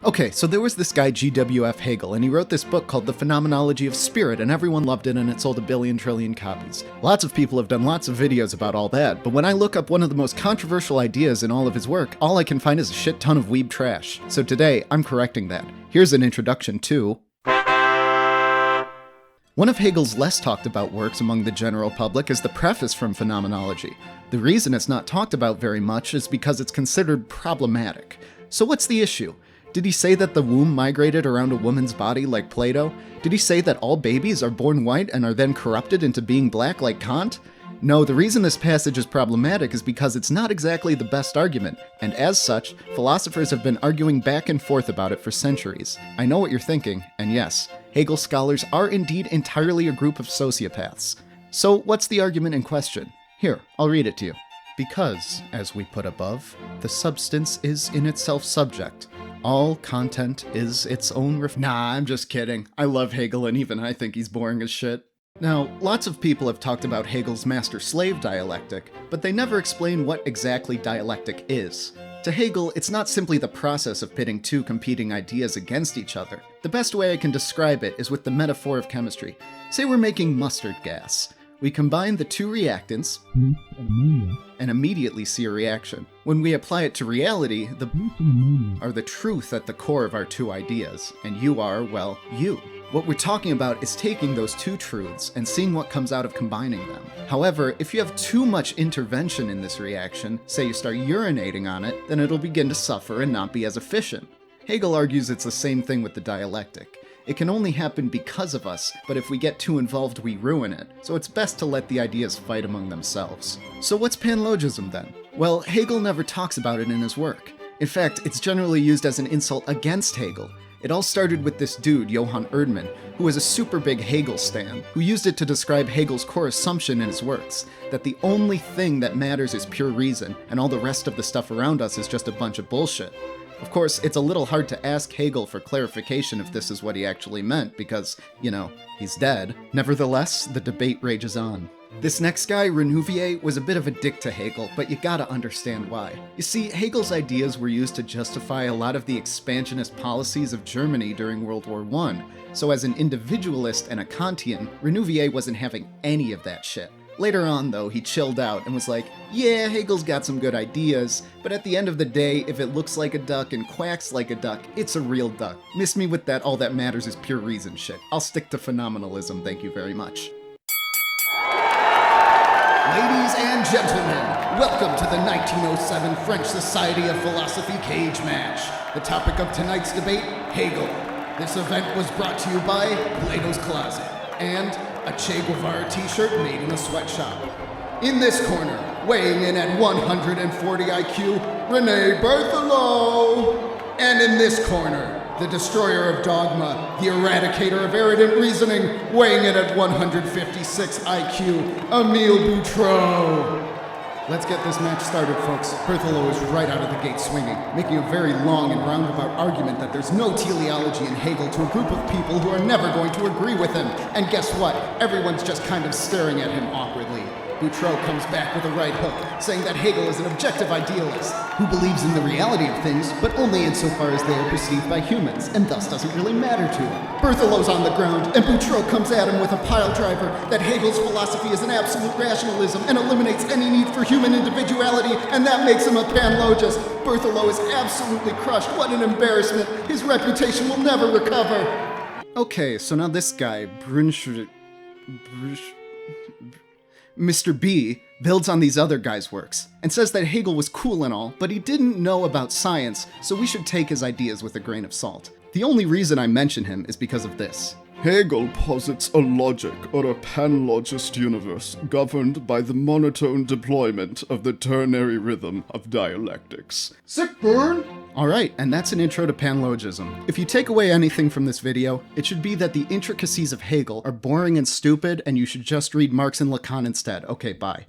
Okay, so there was this guy G.W.F. Hegel, and he wrote this book called The Phenomenology of Spirit, and everyone loved it, and it sold 1 billion trillion copies. Lots of people have done lots of videos about all that, but when I look up one of the most controversial ideas in all of his work, all I can find is a shit ton of weeb trash. So today, I'm correcting that. Here's an introduction to... One of Hegel's less talked about works among the general public is the preface from Phenomenology. The reason it's not talked about very much is because it's considered problematic. So what's the issue? Did he say that the womb migrated around a woman's body like Plato? Did he say that all babies are born white and are then corrupted into being black like Kant? No, the reason this passage is problematic is because it's not exactly the best argument, and as such, philosophers have been arguing back and forth about it for centuries. I know what you're thinking, and yes, Hegel scholars are indeed entirely a group of sociopaths. So what's the argument in question? Here, I'll read it to you. Because, as we put above, the substance is in itself subject. All content is its own Nah, I'm just kidding. I love Hegel and even I think he's boring as shit. Now, lots of people have talked about Hegel's master-slave dialectic, but they never explain what exactly dialectic is. To Hegel, it's not simply the process of pitting two competing ideas against each other. The best way I can describe it is with the metaphor of chemistry. Say we're making mustard gas. We combine the two reactants and immediately see a reaction. When we apply it to reality, the are the truth at the core of our two ideas, and you are, well, you. What we're talking about is taking those two truths and seeing what comes out of combining them. However, if you have too much intervention in this reaction, say you start urinating on it, then it'll begin to suffer and not be as efficient. Hegel argues it's the same thing with the dialectic. It can only happen because of us, but if we get too involved, we ruin it, so it's best to let the ideas fight among themselves. So what's Panlogism then? Well, Hegel never talks about it in his work. In fact, it's generally used as an insult against Hegel. It all started with this dude, Johann Erdmann, who was a super big Hegel stan, who used it to describe Hegel's core assumption in his works, that the only thing that matters is pure reason, and all the rest of the stuff around us is just a bunch of bullshit. Of course, it's a little hard to ask Hegel for clarification if this is what he actually meant, because, you know, he's dead. Nevertheless, the debate rages on. This next guy, Renouvier, was a bit of a dick to Hegel, but you gotta understand why. You see, Hegel's ideas were used to justify a lot of the expansionist policies of Germany during World War I, so as an individualist and a Kantian, Renouvier wasn't having any of that shit. Later on, though, he chilled out and was like, yeah, Hegel's got some good ideas, but at the end of the day, if it looks like a duck and quacks like a duck, it's a real duck. Miss me with that all that matters is pure reason shit. I'll stick to phenomenalism, thank you very much. Ladies and gentlemen, welcome to the 1907 French Society of Philosophy cage match. The topic of tonight's debate, Hegel. This event was brought to you by Plato's Closet and a Che Guevara t-shirt made in a sweatshop. In this corner, weighing in at 140 IQ, Rene Berthelot. And in this corner, the destroyer of dogma, the eradicator of arrogant reasoning, weighing in at 156 IQ, Emile Boutreau. Let's get this match started, folks. Berthelot is right out of the gate swinging, making a very long and roundabout argument that there's no teleology in Hegel to a group of people who are never going to agree with him. And guess what? Everyone's just kind of staring at him awkwardly. Boutreau comes back with a right hook, saying that Hegel is an objective idealist who believes in the reality of things, but only insofar as they are perceived by humans, and thus doesn't really matter to him. Berthelot's on the ground, and Boutreau comes at him with a pile driver that Hegel's philosophy is an absolute rationalism and eliminates any need for human individuality, and that makes him a panlogist. Berthelot is absolutely crushed. What an embarrassment. His reputation will never recover. Okay, so now this guy, Mr. B builds on these other guys' works, and says that Hegel was cool and all, but he didn't know about science, so we should take his ideas with a grain of salt. The only reason I mention him is because of this. Hegel posits a logic or a panlogist universe governed by the monotone deployment of the ternary rhythm of dialectics. Sick burn! Alright, and that's an intro to Panlogism. If you take away anything from this video, it should be that the intricacies of Hegel are boring and stupid, and you should just read Marx and Lacan instead. Okay, bye.